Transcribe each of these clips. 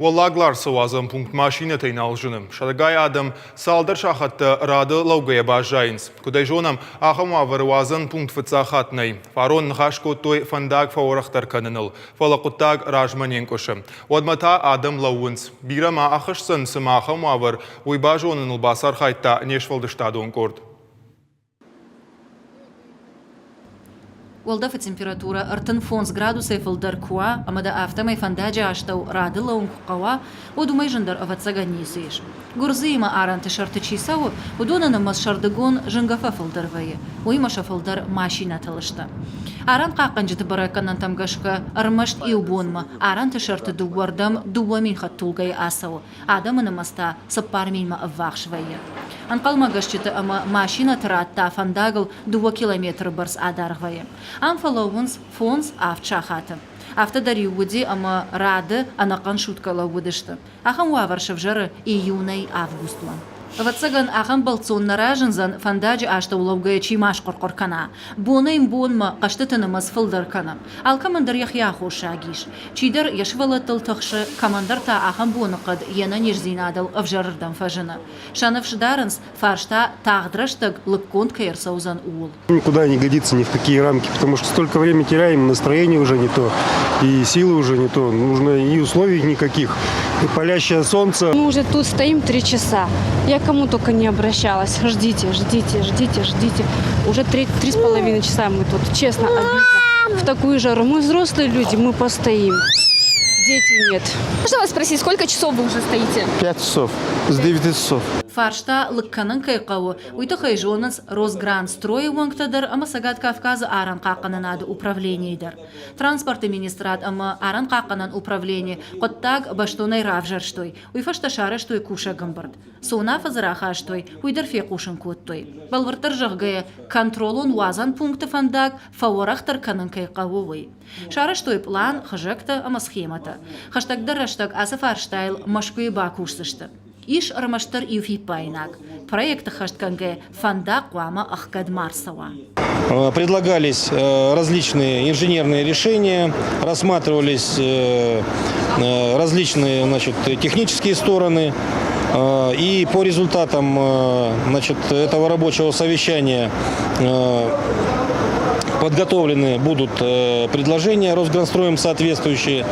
Wallaglar sıvazın punkt maşine teyn alжынım. Şadagay adam saldır şahatta radı laugaya başlayınız. Kudayjonam aham avırvazın punkt fıtsahatnay. Faron nxaşkotoy fandag favoraqtar kanınıl. Falaqutag rajmanen koşım. Odmata adam lauvınız. Birama ahışsın sımaham avır. Uybajonın basar hayta neşvaldıştadon kord. Waldafa температура артын фонс градусов фылдар куа, амада автомай фандаджи аштау рады лаун куқава, удумай жандар аватсага несеш. Гурзыйма аранты шарты чисау, удонана мас шардыгон жангафа фылдарвае, уймаша фылдар машина талышта. Аран қаққанжыты бараканан тамгашка армашт иубонма, аранты шарты дугвардам дуамин хаттулгай асау, адамына маста саппарминма аввахшвае. Анқалмагашчыты ама машина таратта фандагыл 2 километр барс адаргвае. Амфаловунс фонс авчахаты. Автодари уди ама рады анақан шуткала удышты. Ахам уаваршав жары июнай августлан. Ватсаган ахам балцон наражынзан фандаджи ашта улавгая чимаш коркоркана. Бонайм бонма қаштытынымыз фылдаркана. Ал командар яхяху шагиш. Чидар яшвалатыл тахшы командарта ахам бонықад яна нежзинадал авжарырдан фажына. Шанавшдарынс фаршта тағдраштаг лыкконт кайырсаузан уул. Никуда не годится ни в какие рамки, потому что столько времени теряем, настроение уже не то, и силы уже не то. Нужно и условий никаких, и палящее солнце. Мы уже тут стоим 3 часа. Я кому только не обращалась. Ждите, ждите, ждите, ждите. Уже 3,5 часа мы тут. Честно, обидно. В такую жару. Мы взрослые люди, мы постоим. Дети нет. Можно вас спросить, сколько часов вы уже стоите? 5 часов, с 9 часов. Фаршта лыкканын кайқауы, уйты хайжоныз Росгранстрой уаңктадар, ама Сагат Кавказы аран қаққанын ады управлениейдер. Транспорты министрат ама аран қаққанын управление, қоттаг баштонай равжарштой, уйфашта шарыштой куша гамбард. Соуна фазырахаштой, уйдар феқушын коттой. Балвартар жағгая контролон уазан пункты фандаг фаворахтар канын кайқауы. Шарыштой план хажакта ама схемата. Хаштагдар раштаг асы фарштайл машкуи бакушсышты. Иш армаштар ивхи пайнак. Проект хаштканге фанда куама ахкад марсава. Предлагались различные инженерные решения, рассматривались различные, технические стороны. И по результатам, этого рабочего совещания подготовлены будут предложения Росгранстроем соответствующие.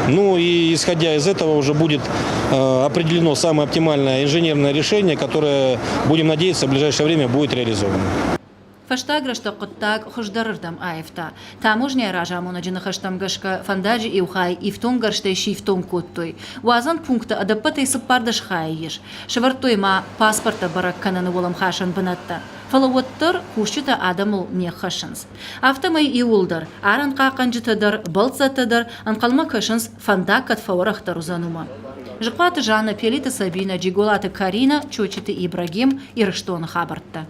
Ну и исходя из этого уже будет определено самое оптимальное инженерное решение, которое, будем надеяться, в ближайшее время будет реализовано. Фаштаграшта қоттаг хождарырдам айфта. Таможня ражамона джинахаштам гашка фандаджи иухай ифтон гарштай шифтон коттой. Уазан пункта адапатай сыппардаш хайеш. Шевартой ма паспорта бараккананы волам хашан банатта. Фалавоттар кушчыта адамыл не хашынс. Автомай иулдар, аран қақанжытадар, балцатадар, анқалма кашынс фандакат фаворахтар узанума. Жықлаты Жанна, Пелита Сабина, Джиголата Карина, Чочиты Ибрагим, Ирыштон Хабартта.